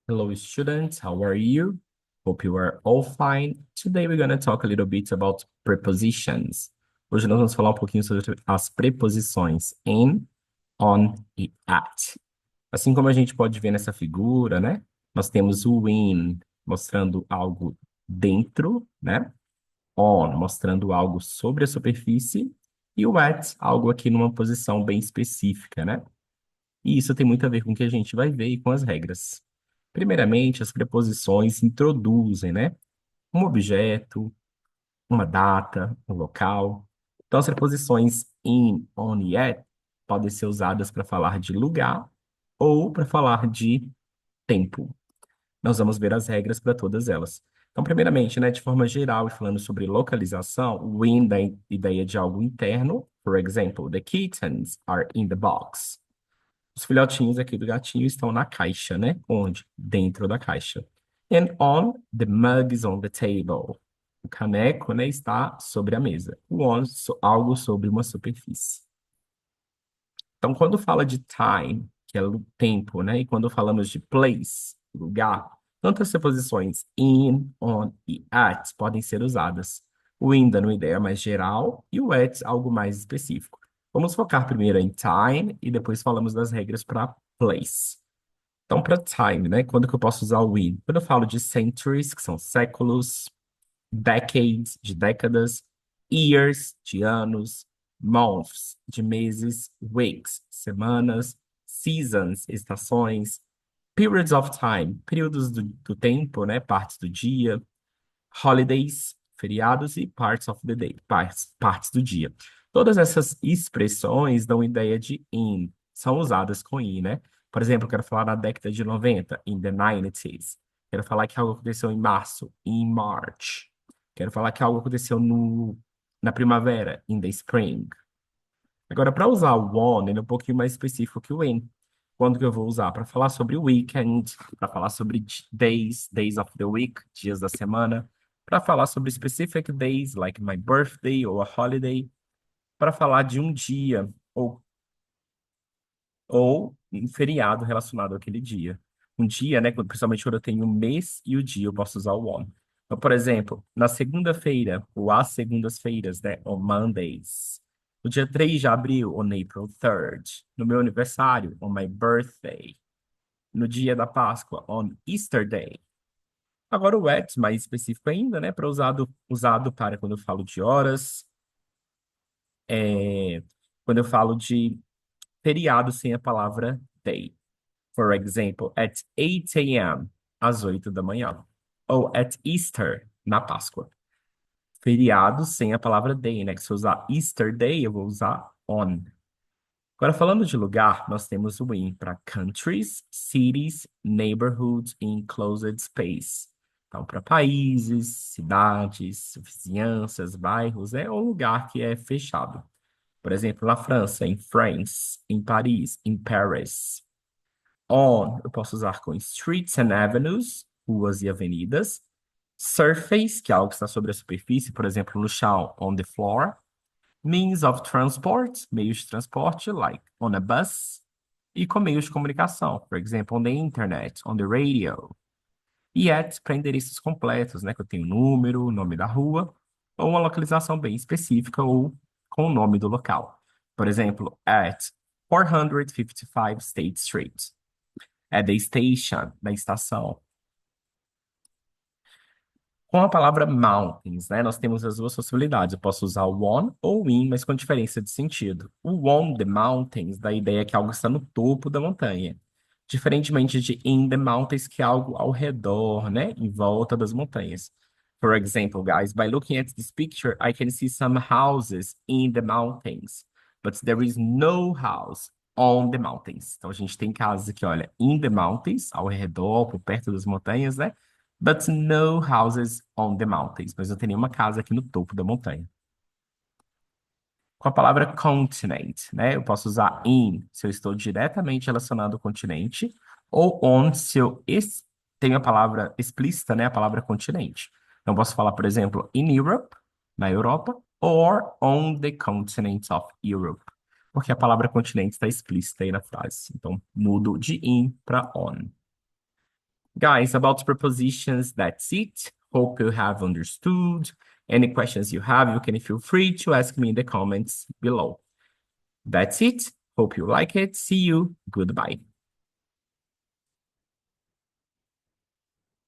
Hello, students. How are you? Hope you are all fine. Today we're going to talk a little bit about prepositions. Hoje nós vamos falar um pouquinho sobre as preposições in, on e at. Assim como a gente pode ver nessa figura, né? Nós temos o in mostrando algo dentro, né? On mostrando algo sobre a superfície e o at algo aqui numa posição bem específica, né? E isso tem muito a ver com o que a gente vai ver e com as regras. Primeiramente, as preposições introduzem, né? Um objeto, uma data, um local. Então, as preposições in, on e at podem ser usadas para falar de lugar ou para falar de tempo. Nós vamos ver as regras para todas elas. Então, primeiramente, né, de forma geral e falando sobre localização, o in dá a ideia de algo interno. For example, the kittens are in the box. Os filhotinhos aqui do gatinho estão na caixa, né? Onde? Dentro da caixa. And on, the mug is on the table. O caneco, né, está sobre a mesa. O on, algo sobre uma superfície. Então, quando fala de time, que é o tempo, né? E quando falamos de place, lugar, tanto as preposições in, on e at podem ser usadas. O in dando uma ideia mais geral e o at algo mais específico. Vamos focar primeiro em time e depois falamos das regras para place. Então, para time, né? Quando que eu posso usar o in? Quando eu falo de centuries, que são séculos, decades, de décadas, years, de anos, months, de meses, weeks, semanas, seasons, estações, periods of time, períodos do tempo, né, partes do dia, holidays, feriados e parts of the day, partes do dia. Todas essas expressões dão ideia de in, são usadas com in, né? Por exemplo, eu quero falar na década de 90, in the 90s. Quero falar que algo aconteceu em março, in March. Quero falar que algo aconteceu na primavera, in the spring. Agora, para usar o on, ele é um pouquinho mais específico que o in. Quando que eu vou usar? Para falar sobre o weekend, para falar sobre days of the week, dias da semana, para falar sobre specific days, like my birthday ou a holiday, para falar de um dia ou um feriado relacionado àquele dia. Um dia, né, principalmente quando eu tenho o mês e o dia, eu posso usar o on. Então, por exemplo, na segunda-feira, ou às segundas-feiras, né, on Mondays. No dia 3 de abril, on April 3rd. No meu aniversário, on my birthday. No dia da Páscoa, on Easter Day. Agora o at, mais específico ainda, né, para usado para quando eu falo de horas, é, quando eu falo de feriado sem a palavra day. For example, at 8 a.m., às 8 da manhã. Ou at Easter, na Páscoa. Feriado sem a palavra day, né? Que se eu usar Easter Day, eu vou usar on. Agora, falando de lugar, nós temos o in para countries, cities, neighborhoods e enclosed space. Então, para países, cidades, vizinhanças, bairros, é um lugar que é fechado. Por exemplo, na França, em France, em Paris, em Paris. On, eu posso usar com streets and avenues, ruas e avenidas. Surface, que é algo que está sobre a superfície, por exemplo, no chão, on the floor. Means of transport, meios de transporte, like on a bus. E com meios de comunicação, por exemplo, on the internet, on the radio. E at, para endereços completos, né, que eu tenho número, nome da rua, ou uma localização bem específica, ou com o nome do local. Por exemplo, at 455 State Street. É the station, da estação. Com a palavra mountains, né, nós temos as duas possibilidades. Eu posso usar o on ou o in, mas com diferença de sentido. O on the mountains dá a ideia que algo está no topo da montanha. Diferentemente de in the mountains, que é algo ao redor, né, em volta das montanhas. For example, guys, by looking at this picture, I can see some houses in the mountains, but there is no house on the mountains. Então a gente tem casas aqui, olha, in the mountains, ao redor, por perto das montanhas, né? But no houses on the mountains. Mas não tem nenhuma casa aqui no topo da montanha. Com a palavra continent, né? Eu posso usar in se eu estou diretamente relacionado ao continente, ou on se eu tenho a palavra explícita, né? A palavra continente. Então, eu posso falar, por exemplo, in Europe, na Europa, or on the continent of Europe, porque a palavra continente está explícita aí na frase. Então, mudo de in para on. Guys, about prepositions, that's it. Hope you have understood. Any questions you have, you can feel free to ask me in the comments below. That's it. Hope you like it. See you. Goodbye.